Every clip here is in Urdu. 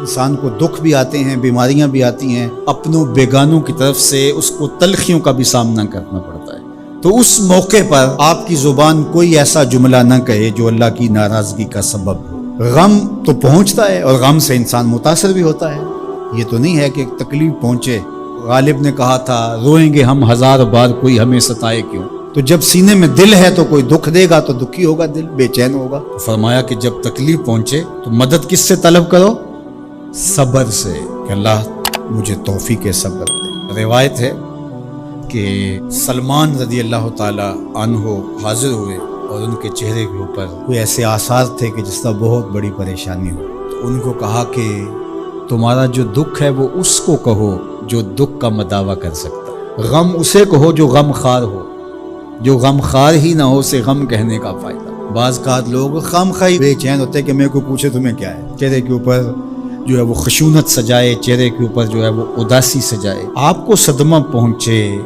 انسان کو دکھ بھی آتے ہیں، بیماریاں بھی آتی ہیں، اپنوں بیگانوں کی طرف سے اس کو تلخیوں کا بھی سامنا کرنا پڑتا ہے، تو اس موقع پر آپ کی زبان کوئی ایسا جملہ نہ کہے جو اللہ کی ناراضگی کا سبب ہو۔ غم تو پہنچتا ہے اور غم سے انسان متاثر بھی ہوتا ہے، یہ تو نہیں ہے کہ ایک تکلیف پہنچے۔ غالب نے کہا تھا روئیں گے ہم ہزار بار کوئی ہمیں ستائے کیوں، تو جب سینے میں دل ہے تو کوئی دکھ دے گا تو دکھی ہوگا، دل بے چین ہوگا۔ تو فرمایا کہ جب تکلیف پہنچے تو مدد کس سے طلب کرو؟ صبر سے، کہ اللہ مجھے توفیق صبر دے۔ روایت ہے کہ سلمان رضی اللہ تعالی عنہ حاضر ہوئے اور ان کے چہرے کے اوپر کوئی ایسے آثار تھے کہ جس طرح بہت بڑی پریشانی ہو، تو ان کو کہا کہ تمہارا جو دکھ ہے وہ اس کو کہو جو دکھ کا مداوع کر سکتا ہے، غم اسے کہو جو غم خار ہو، جو غم خار ہی نہ ہو اسے غم کہنے کا فائدہ۔ بعض کا لوگ خام خواہ بے چین ہوتے کہ میرے کو پوچھے تمہیں کیا ہے، چہرے کے اوپر جو ہے وہ خشونت سجائے، چہرے کے اوپر جو ہے وہ اداسی سجائے۔ آپ کو صدمہ پہنچے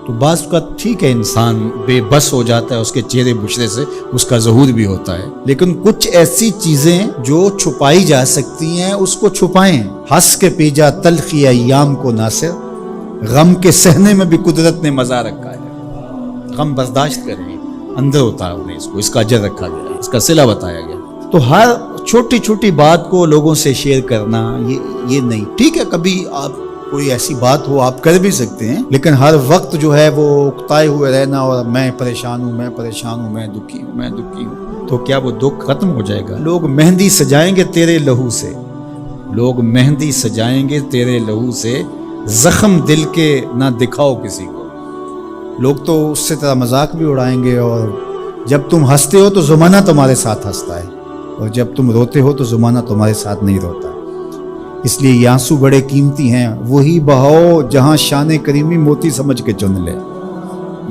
تو بعض کا ٹھیک ہے، انسان بے بس ہو جاتا ہے، اس کے چہرے بشرے سے اس کا ظہور بھی ہوتا ہے، لیکن کچھ ایسی چیزیں جو چھپائی جا سکتی ہیں اس کو چھپائیں۔ ہنس کے پی جا تلخی ایام کو ناصر، غم کے سہنے میں بھی قدرت نے مزہ رکھا ہے، غم برداشت کریں، اندر اتارو نہیں اس کو، اس کا اجر رکھا گیا ہے، اس کا صلہ بتایا گیا۔ تو ہر چھوٹی چھوٹی بات کو لوگوں سے شیئر کرنا یہ نہیں، ٹھیک ہے کبھی آپ کوئی ایسی بات ہو آپ کر بھی سکتے ہیں، لیکن ہر وقت جو ہے وہ اکتائے ہوئے رہنا اور میں پریشان ہوں، میں پریشان ہوں، میں دکھی ہوں، میں دکھی ہوں، تو کیا وہ دکھ ختم ہو جائے گا؟ لوگ مہندی سجائیں گے تیرے لہو سے، لوگ مہندی سجائیں گے تیرے لہو سے، زخم دل کے نہ دکھاؤ کسی کو۔ لوگ تو اس سے طرح مذاق بھی اڑائیں گے، اور جب تم ہنستے ہو تو زمانہ تمہارے ساتھ ہنستا ہے، اور جب تم روتے ہو تو زمانہ تمہارے ساتھ نہیں روتا۔ اس لیے یہ آنسو بڑے قیمتی ہیں، وہی بہاؤ جہاں شان کریمی موتی سمجھ کے چن لے۔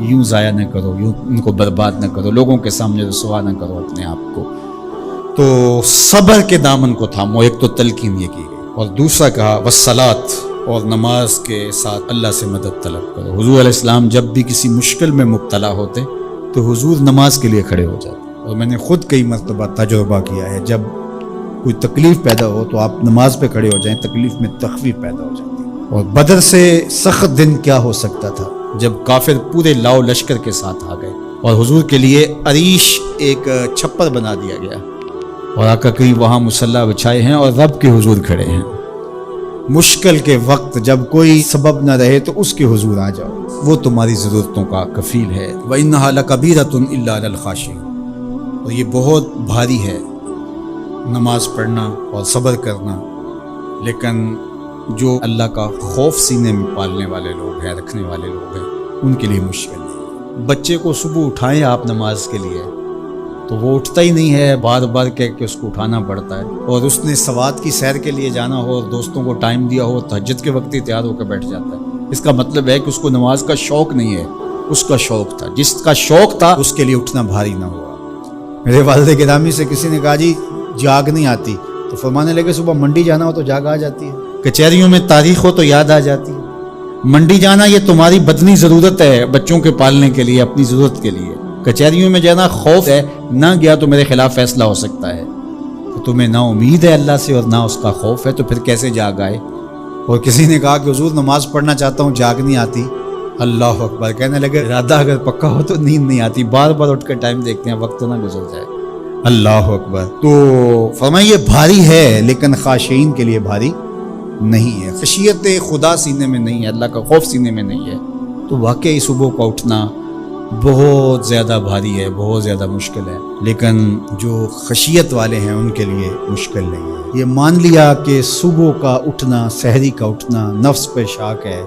یوں ضائع نہ کرو، یوں ان کو برباد نہ کرو، لوگوں کے سامنے رسوا نہ کرو اپنے آپ کو۔ تو صبر کے دامن کو تھامو، ایک تو تلقین یہ کی گئی، اور دوسرا کہا والصلاۃ، اور نماز کے ساتھ اللہ سے مدد طلب کرو۔ حضور علیہ السلام جب بھی کسی مشکل میں مبتلا ہوتے تو حضور نماز کے لیے کھڑے ہو جاتے، اور میں نے خود کئی مرتبہ تجربہ کیا ہے، جب کوئی تکلیف پیدا ہو تو آپ نماز پہ کھڑے ہو جائیں، تکلیف میں تخفیف پیدا ہو جاتی ہے۔ اور بدر سے سخت دن کیا ہو سکتا تھا جب کافر پورے لاؤ لشکر کے ساتھ آ گئے، اور حضور کے لیے عریش ایک چھپر بنا دیا گیا، اور آقا کریم وہاں مصلی بچھائے ہیں اور رب کے حضور کھڑے ہیں۔ مشکل کے وقت جب کوئی سبب نہ رہے تو اس کے حضور آ جاؤ، وہ تمہاری ضرورتوں کا کفیل ہے۔ وَإِنَّهَا لَكَبِيرَةٌ إِلَّا عَلَى الْخَاشِعِينَ، اور یہ بہت بھاری ہے نماز پڑھنا اور صبر کرنا، لیکن جو اللہ کا خوف سینے میں پالنے والے لوگ ہیں، رکھنے والے لوگ ہیں، ان کے لیے مشکل ہے۔ بچے کو صبح اٹھائیں آپ نماز کے لیے تو وہ اٹھتا ہی نہیں ہے، بار بار کہہ کے اس کو اٹھانا پڑتا ہے، اور اس نے سوات کی سیر کے لیے جانا ہو اور دوستوں کو ٹائم دیا ہو، تہجد کے وقت ہی تیار ہو کے بیٹھ جاتا ہے۔ اس کا مطلب ہے کہ اس کو نماز کا شوق نہیں ہے، اس کا شوق تھا، جس کا شوق تھا اس کے لیے اٹھنا بھاری نہ ہوا۔ میرے والد گرامی سے کسی نے کہا جی جاگ نہیں آتی، تو فرمانے لگے صبح منڈی جانا ہو تو جاگ آ جاتی ہے، کچہریوں میں تاریخ ہو تو یاد آ جاتی ہے۔ منڈی جانا یہ تمہاری بدنی ضرورت ہے، بچوں کے پالنے کے لیے، اپنی ضرورت کے لیے۔ کچہریوں میں جانا خوف ہے، نہ گیا تو میرے خلاف فیصلہ ہو سکتا ہے، تو تمہیں نہ امید ہے اللہ سے اور نہ اس کا خوف ہے، تو پھر کیسے جاگ آئے؟ اور کسی نے کہا کہ حضور نماز پڑھنا چاہتا ہوں، جاگ نہیں آتی۔ اللہ اکبر، کہنے لگے ارادہ اگر پکا ہو تو نیند نہیں آتی، بار بار اٹھ کر ٹائم دیکھتے ہیں وقت نہ گزر جائے۔ اللہ اکبر۔ تو فرمائے یہ بھاری ہے لیکن خاشعین کے لیے بھاری نہیں ہے، خشیت خدا سینے میں نہیں ہے، اللہ کا خوف سینے میں نہیں ہے، تو واقعی صبح کا اٹھنا بہت زیادہ بھاری ہے، بہت زیادہ مشکل ہے، لیکن جو خشیت والے ہیں ان کے لیے مشکل نہیں ہے۔ یہ مان لیا کہ صبح کا اٹھنا، سحری کا اٹھنا نفس پہ شاک ہے،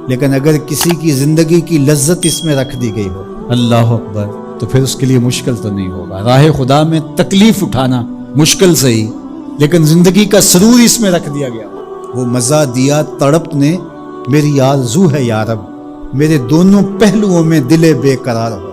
لیکن اگر کسی کی زندگی کی لذت اس میں رکھ دی گئی ہو، اللہ اکبر، تو پھر اس کے لیے مشکل تو نہیں ہوگا۔ راہ خدا میں تکلیف اٹھانا مشکل صحیح، لیکن زندگی کا سرور اس میں رکھ دیا گیا۔ وہ مزہ دیا تڑپ نے، میری آرزو ہے یا رب، میرے دونوں پہلوؤں میں دل بے قرار ہو۔